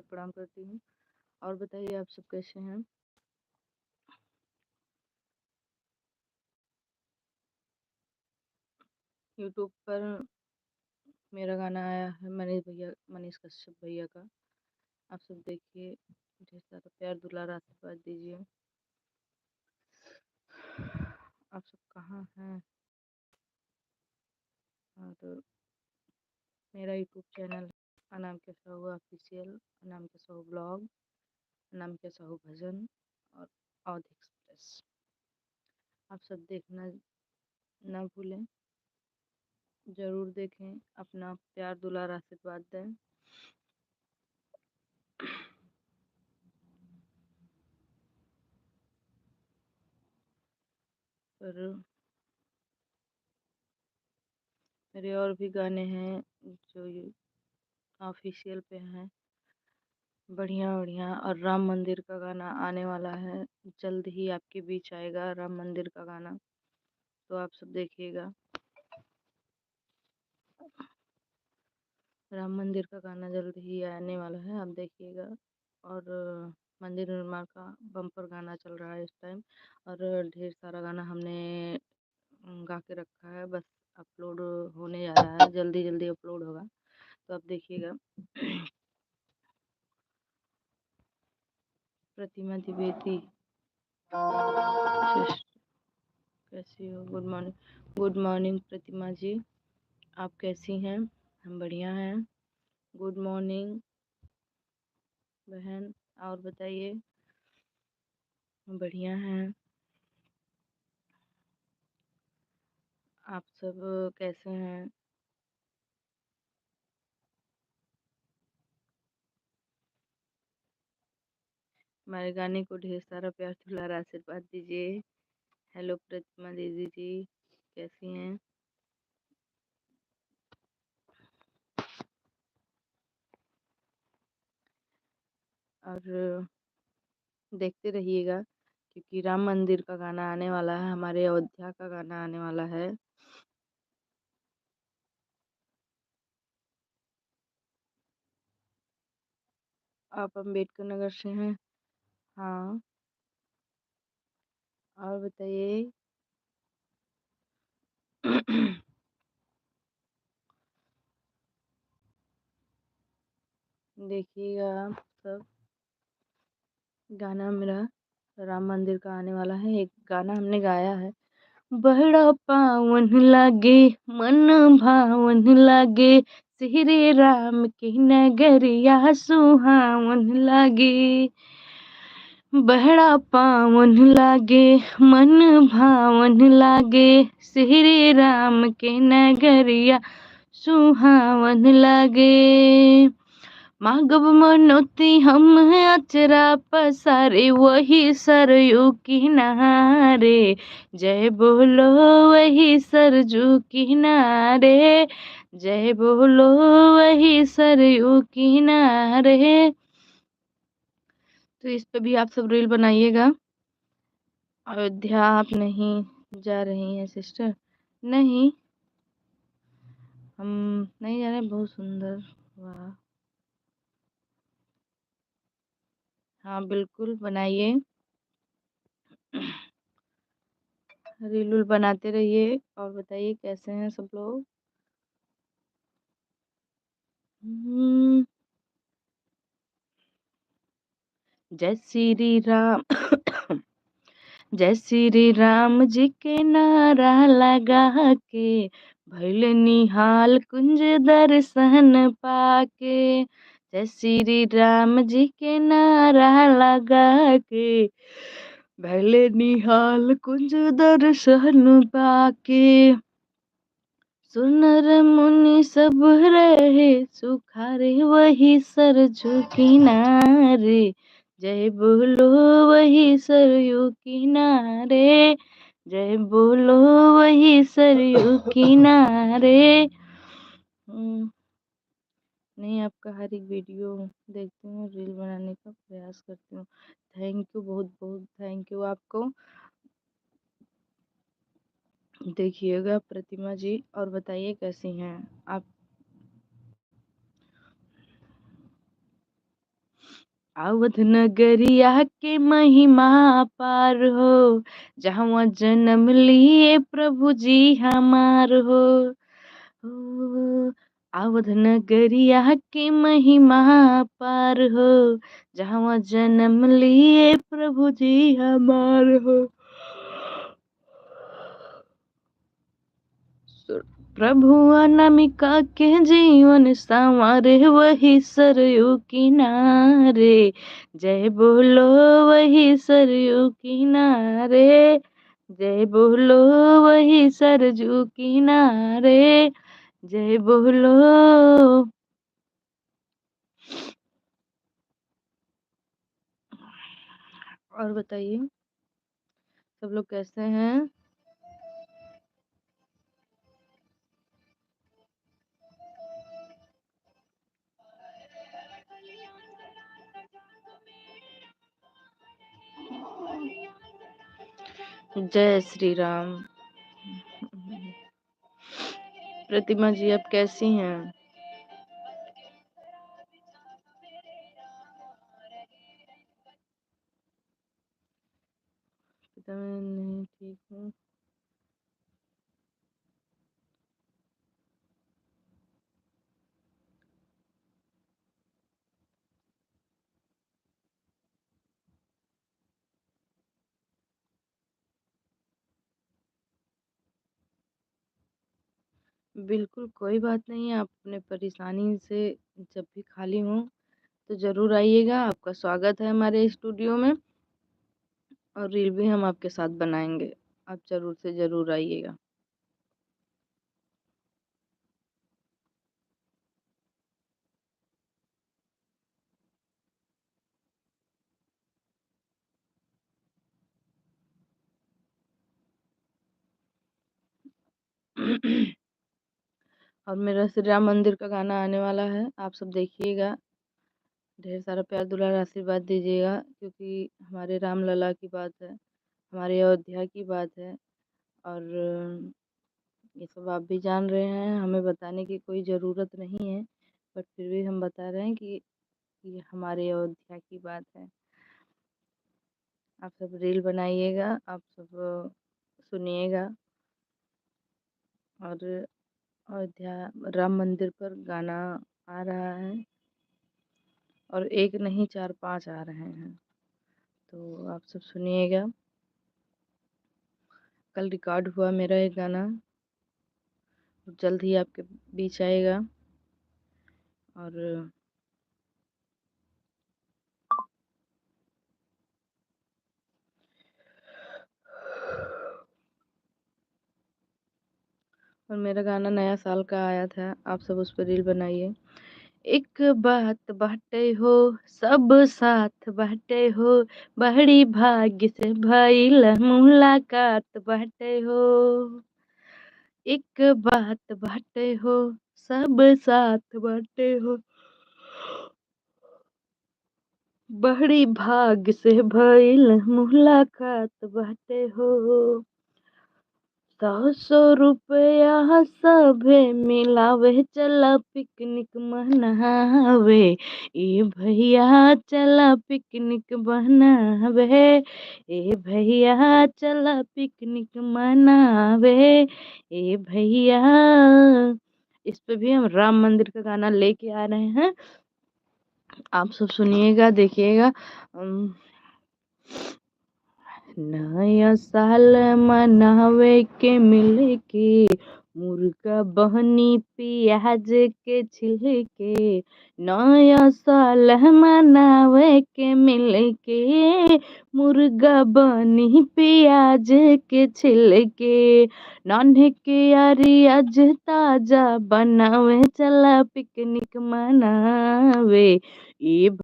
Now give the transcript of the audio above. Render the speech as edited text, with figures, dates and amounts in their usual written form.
प्रणाम करती हूँ। और बताइए आप सब कैसे हैं? यूट्यूब पर मेरा गाना आया है मनीष कश्यप भैया का। आप सब देखिए, ढेर सारा प्यार दुलार आशीर्वाद दीजिए। आप सब कहाँ हैं? और मेरा यूट्यूब चैनल अनाम के साहू ऑफिशियल, अनाम के साहू ब्लॉग, अनाम के साहू भजन और अवध एक्सप्रेस। आप सब देखना ना भूलें, ज़रूर देखें, अपना प्यार दुलार आशीर्वाद दें। और मेरे और भी गाने हैं जो ऑफिशियल पे हैं, बढ़िया बढ़िया। और राम मंदिर का गाना आने वाला है, जल्द ही आपके बीच आएगा राम मंदिर का गाना, तो आप सब देखिएगा। राम मंदिर का गाना जल्द ही आने वाला है, आप देखिएगा। और मंदिर निर्माण का बम्पर गाना चल रहा है इस टाइम, और ढेर सारा गाना हमने गा के रखा है, बस अपलोड होने जा रहा है, जल्दी जल्दी अपलोड होगा, तो आप देखिएगा। प्रतिमा द्विवेदी, कैसी हो? Good morning. गुड मॉर्निंग प्रतिमा जी, आप कैसी हैं? हम बढ़िया हैं। गुड मॉर्निंग बहन, और बताइए। बढ़िया हैं। आप सब कैसे हैं? हमारे गाने को ढेर सारा प्यार दुलार आशीर्वाद दीजिए। हेलो प्रतिमा दीदी जी, कैसी हैं? और देखते रहिएगा, क्योंकि राम मंदिर का गाना आने वाला है, हमारे अयोध्या का गाना आने वाला है। आप अम्बेडकर नगर से हैं? हाँ। और बताइए। देखिएगा आप सब, गाना मेरा राम मंदिर का आने वाला है। एक गाना हमने गाया है, बड़ा पावन लागे मन भावन लागे, श्री राम की नगरिया सुहावन लागे। बड़ा पावन लागे मन भावन लागे, श्री राम के नगरिया सुहावन लागे। मांगब मनोती हम है अचरा पसारे, वही सरयू किनारे। जय बोलो वही सरजू किनारे, जय बोलो वही सरयू किनारे। तो इस पे भी आप सब रील बनाइएगा। अयोध्या आप नहीं जा रही हैं सिस्टर? नहीं, हम नहीं जा रहे। बहुत सुंदर, वाह। हाँ बिल्कुल बनाइए, रील उल बनाते रहिए। और बताइए कैसे हैं सब लोग? हम्म, जय श्री राम। जय श्री राम जी के नारा लगा के, भइल निहाल कुंज दर्शन पाके। जय श्री राम जी के नारा लगा के, भइल निहाल कुंज दर्शन पाके। सुनर मुनि सब रहे सुखारे, वही सरजू किनारे। जय बोलो वही सरयू किनारे, जय बोलो वही सरयू किनारे। नहीं, आपका हर एक वीडियो देखती हूँ, रील बनाने का प्रयास करती हूँ। थैंक यू, बहुत बहुत थैंक यू आपको। देखिएगा प्रतिमा जी, और बताइए कैसी हैं आप? अवध नगरिया के महिमा पार हो, जहाँ जन्म लिए प्रभु जी हमार हो। अवध नगरिया के महिमा पार हो, जहाँ जन्म लिए प्रभु जी हमार हो। प्रभु अनामिका के जीवन संवारे, वही सरयू किनारे। जय बोलो वही सरयू किनारे, जय बोलो वही सरयू किनारे, जय बोलो। और बताइए सब लोग कैसे हैं? जय श्री राम। प्रतिमा जी आप कैसी हैं? पता नहीं, ठीक हूँ। बिल्कुल कोई बात नहीं है, आप अपने परेशानी से जब भी खाली हों तो ज़रूर आइएगा। आपका स्वागत है हमारे स्टूडियो में, और रील भी हम आपके साथ बनाएंगे। आप ज़रूर से ज़रूर आइएगा। और मेरा श्री राम मंदिर का गाना आने वाला है, आप सब देखिएगा। ढेर सारा प्यार दुलार आशीर्वाद दीजिएगा, क्योंकि हमारे राम लला की बात है, हमारे अयोध्या की बात है। और ये सब आप भी जान रहे हैं, हमें बताने की कोई ज़रूरत नहीं है, बट फिर भी हम बता रहे हैं कि ये हमारे अयोध्या की बात है। आप सब रील बनाइएगा, आप सब सुनिएगा। और अयोध्या राम मंदिर पर गाना आ रहा है, और एक नहीं 4-5 आ रहे हैं, तो आप सब सुनिएगा। कल रिकॉर्ड हुआ मेरा एक गाना, जल्द ही आपके बीच आएगा। और मेरा गाना नया साल का आया था, आप सब उस पर रील बनाइए। एक बात बाटे हो, सब साथ बाटे हो, बड़ी भाग्य से भइल मुलाकात बाटे हो। एक बात बाटे हो, सब साथ बाटे हो, बड़ी भाग्य से भइल मुलाकात बाटे हो। 100 रुपया सभे मिलावे, चला पिकनिक मनावे। ए भैया चला पिकनिक मनावे, ए भैया चला पिकनिक मनावे, ए भैया। इस पे भी हम राम मंदिर का गाना लेके आ रहे हैं, आप सब सुनिएगा, देखिएगा। नया साल मनावे के मिल के, मुर्गा बहनी प्याज के छिलके। नया साल मनावे के मिल के, मुर्गा बनी प्याज के छिलके। नन्हे के यारी आज ताजा बनावे, चला पिकनिक मनावे। ए